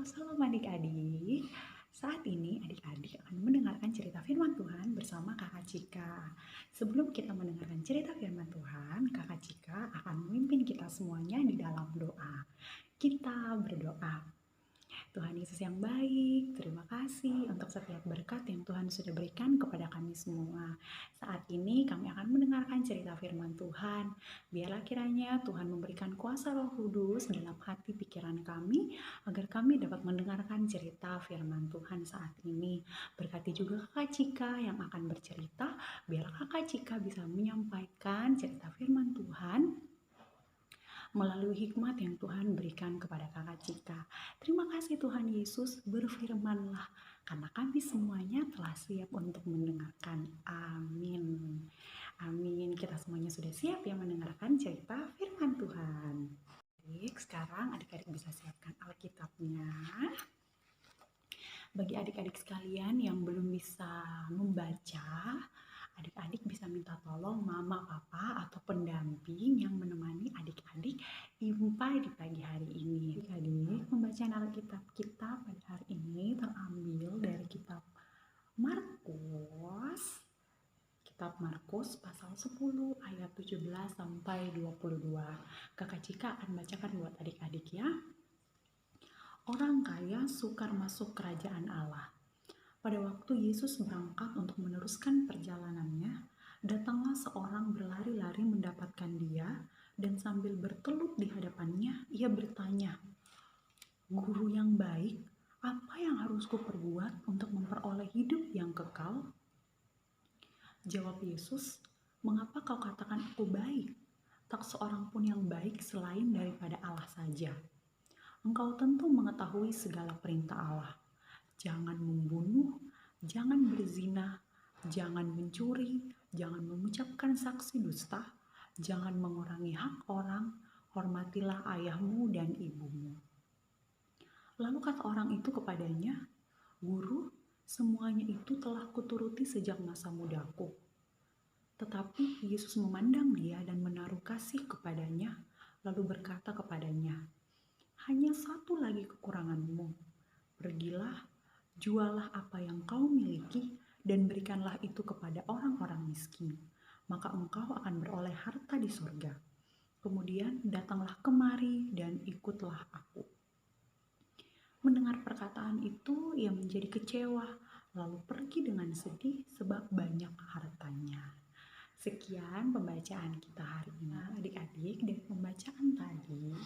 Salam adik-adik. Saat ini adik-adik akan mendengarkan cerita firman Tuhan bersama Kakak Cika. Sebelum kita mendengarkan cerita firman Tuhan, Kakak Cika akan memimpin kita semuanya di dalam doa. Kita berdoa. Tuhan Yesus yang baik, terima kasih untuk setiap berkat yang Tuhan sudah berikan kepada kami semua. Saat ini kami akan mendengarkan cerita firman Tuhan. Biarlah kiranya Tuhan memberikan kuasa Roh Kudus dalam hati pikiran kami, agar kami dapat mendengarkan cerita firman Tuhan saat ini. Berkati juga Kakak Cika yang akan bercerita, biarlah Kakak Cika bisa menyampaikan cerita firman Tuhan melalui hikmat yang Tuhan berikan kepada Kakak Cika. Terima kasih Tuhan Yesus, berfirmanlah, karena kami semuanya telah siap untuk mendengarkan. Amin. Amin. Kita semuanya sudah siap ya mendengarkan cerita firman Tuhan. Baik, sekarang adik-adik bisa siapkan Alkitabnya. Bagi adik-adik sekalian yang belum bisa membaca, adik-adik bisa minta tolong mama, papa, atau pendamping yang menemani adik-adik impai di pagi hari ini. Adik-adik, pembacaan Alkitab kita pada hari ini terambil dari kitab Markus. Kitab Markus pasal 10 ayat 17 sampai 22. Kakak Cika akan bacakan buat adik-adik ya. Orang kaya sukar masuk kerajaan Allah. Pada waktu Yesus berangkat untuk meneruskan perjalanannya, datanglah seorang berlari-lari mendapatkan dia, dan sambil bertelut di hadapannya, ia bertanya, "Guru yang baik, apa yang harus kuperbuat untuk memperoleh hidup yang kekal?" Jawab Yesus, "Mengapa kau katakan aku baik? Tak seorang pun yang baik selain daripada Allah saja. Engkau tentu mengetahui segala perintah Allah. Jangan membunuh, jangan berzina, jangan mencuri, jangan mengucapkan saksi dusta, jangan mengurangi hak orang, hormatilah ayahmu dan ibumu." Lalu kata orang itu kepadanya, "Guru, semuanya itu telah kuturuti sejak masa mudaku." Tetapi Yesus memandang dia dan menaruh kasih kepadanya, lalu berkata kepadanya, "Hanya satu lagi kekuranganmu. Pergilah, jualah apa yang kau miliki dan berikanlah itu kepada orang-orang miskin. Maka engkau akan beroleh harta di surga. Kemudian datanglah kemari dan ikutlah aku." Mendengar perkataan itu, ia menjadi kecewa, lalu pergi dengan sedih sebab banyak hartanya. Sekian pembacaan kita hari ini adik-adik. Dari pembacaan tadi,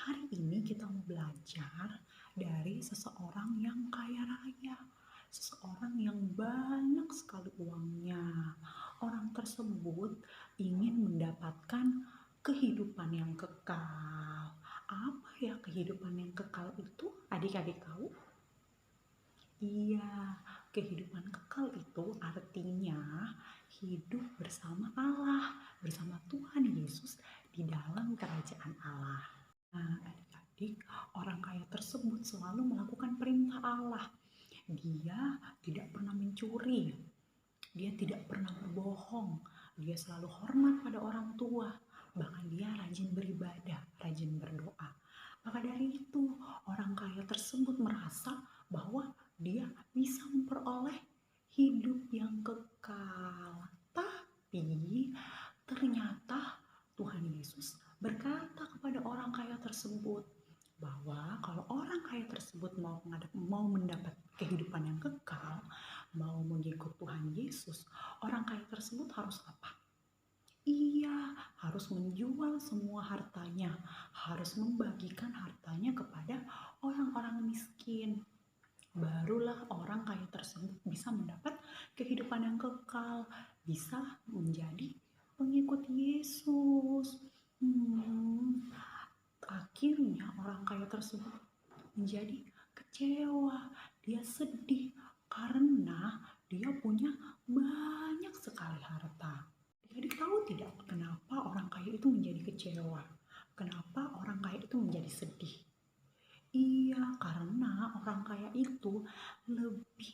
hari ini kita mau belajar dari seseorang yang kaya raya, seseorang yang banyak sekali uangnya. Orang tersebut ingin mendapatkan kehidupan yang kekal. Apa ya kehidupan yang kekal itu? Adik-adik tahu? Iya, kehidupan kekal itu artinya hidup bersama Allah, bersama Tuhan Yesus di dalam kerajaan Allah. Nah, adik-adik, orang kaya tersebut selalu melakukan perintah Allah. Dia tidak pernah mencuri, dia tidak pernah berbohong, dia selalu hormat pada orang tua, bahkan dia rajin beribadah, rajin berdoa. Maka dari itu, orang kaya tersebut merasa bahwa dia bisa memperoleh hidup yang kekal. Tapi ternyata Tuhan Yesus berkata kepada orang kaya tersebut bahwa kalau orang kaya tersebut mau mendapat kehidupan yang kekal, mau mengikut Tuhan Yesus, orang kaya tersebut harus apa? Ia harus menjual semua hartanya, harus membagikan hartanya kepada orang-orang miskin. Barulah orang kaya tersebut bisa mendapat kehidupan yang kekal, bisa menjadi pengikut Yesus. Akhirnya orang kaya tersebut menjadi kecewa, dia sedih karena dia punya banyak sekali harta. Jadi tahu tidak kenapa orang kaya itu menjadi kecewa? Kenapa orang kaya itu menjadi sedih? Iya, karena orang kaya itu lebih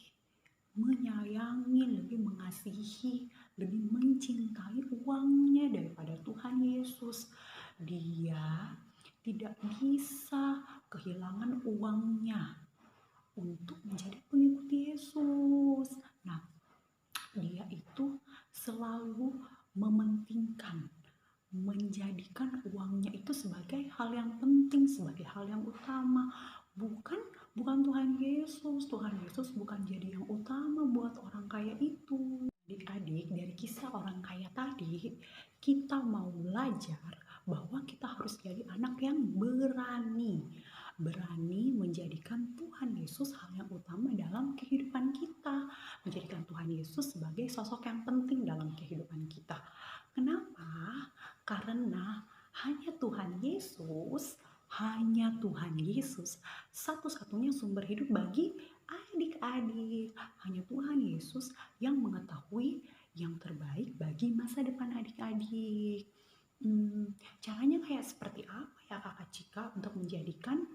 menyayangi, lebih mengasihi, lebih mencintai uangnya daripada Tuhan Yesus. Dia tidak bisa kehilangan uangnya. untuk menjadi pengikut Yesus. Nah, dia itu selalu mementingkan, menjadikan uangnya itu sebagai hal yang penting, sebagai hal yang utama. Bukan bukan Tuhan Yesus. Tuhan Yesus bukan jadi yang utama buat orang kaya itu. Adik-adik, dari kisah orang kaya tadi, kita mau belajar bahwa kita harus jadi anak yang berani. Berani menjadikan Tuhan Yesus hal yang utama dalam kehidupan kita. Menjadikan Tuhan Yesus sebagai sosok yang penting dalam kehidupan kita. Kenapa? Karena hanya Tuhan Yesus satu-satunya sumber hidup bagi adik-adik. Hanya Tuhan Yesus yang mengetahui yang terbaik bagi masa depan adik-adik. Caranya kayak seperti apa ya Kakak Cika untuk menjadikan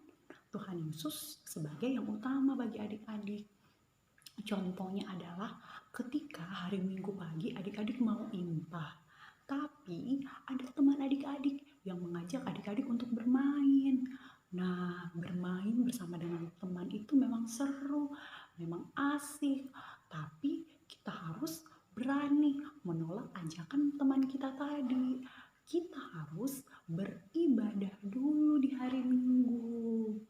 Tuhan Yesus sebagai yang utama bagi adik-adik? Contohnya adalah ketika hari Minggu pagi adik-adik mau impah, tapi ada teman adik-adik yang mengajak adik-adik untuk bermain. Nah, bermain bersama dengan teman itu memang seru, memang asik, tapi kita harus berani menolak ajakan teman kita tadi. Kita harus beribadah dulu di hari Minggu.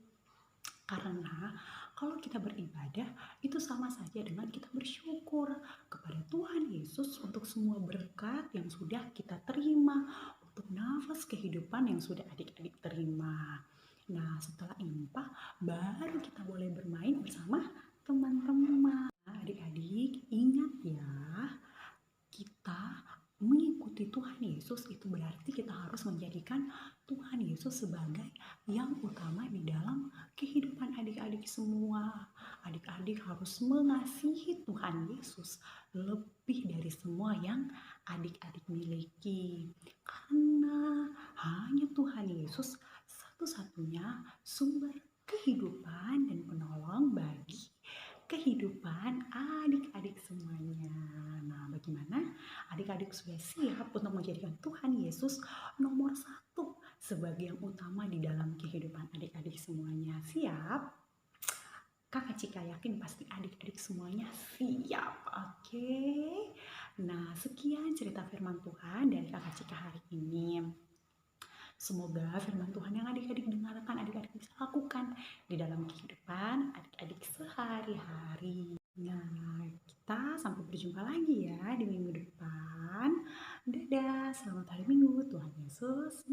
Karena kalau kita beribadah, itu sama saja dengan kita bersyukur kepada Tuhan Yesus untuk semua berkat yang sudah kita terima, untuk nafas kehidupan yang sudah adik-adik terima. Nah, setelah impah, baru kita boleh bermain bersama teman-teman. Adik-adik, ingat ya, kita mengikuti Tuhan Yesus itu berarti kita harus menjadikan Tuhan Yesus sebagai yang utama di dalam kehidupan adik-adik semua. Adik-adik harus mengasihi Tuhan Yesus lebih dari semua yang adik-adik miliki. Karena hanya Tuhan Yesus satu-satunya sumber kehidupan dan penolong bagi kehidupan adik-adik semuanya. Nah, bagaimana? Adik-adik sudah siap untuk menjadikan Tuhan Yesus nomor satu sebagai yang utama di dalam kehidupan adik-adik semuanya. Siap? Kakak Cika yakin pasti adik-adik semuanya siap. Oke. Nah, sekian cerita firman Tuhan dari Kakak Cika hari ini. Semoga firman Tuhan yang adik-adik dengarkan, adik-adik bisa lakukan di dalam kehidupan adik-adik sehari-hari. Nah, kita sampai berjumpa lagi ya di minggu depan. Dadah, selamat hari Minggu. Tuhan Yesus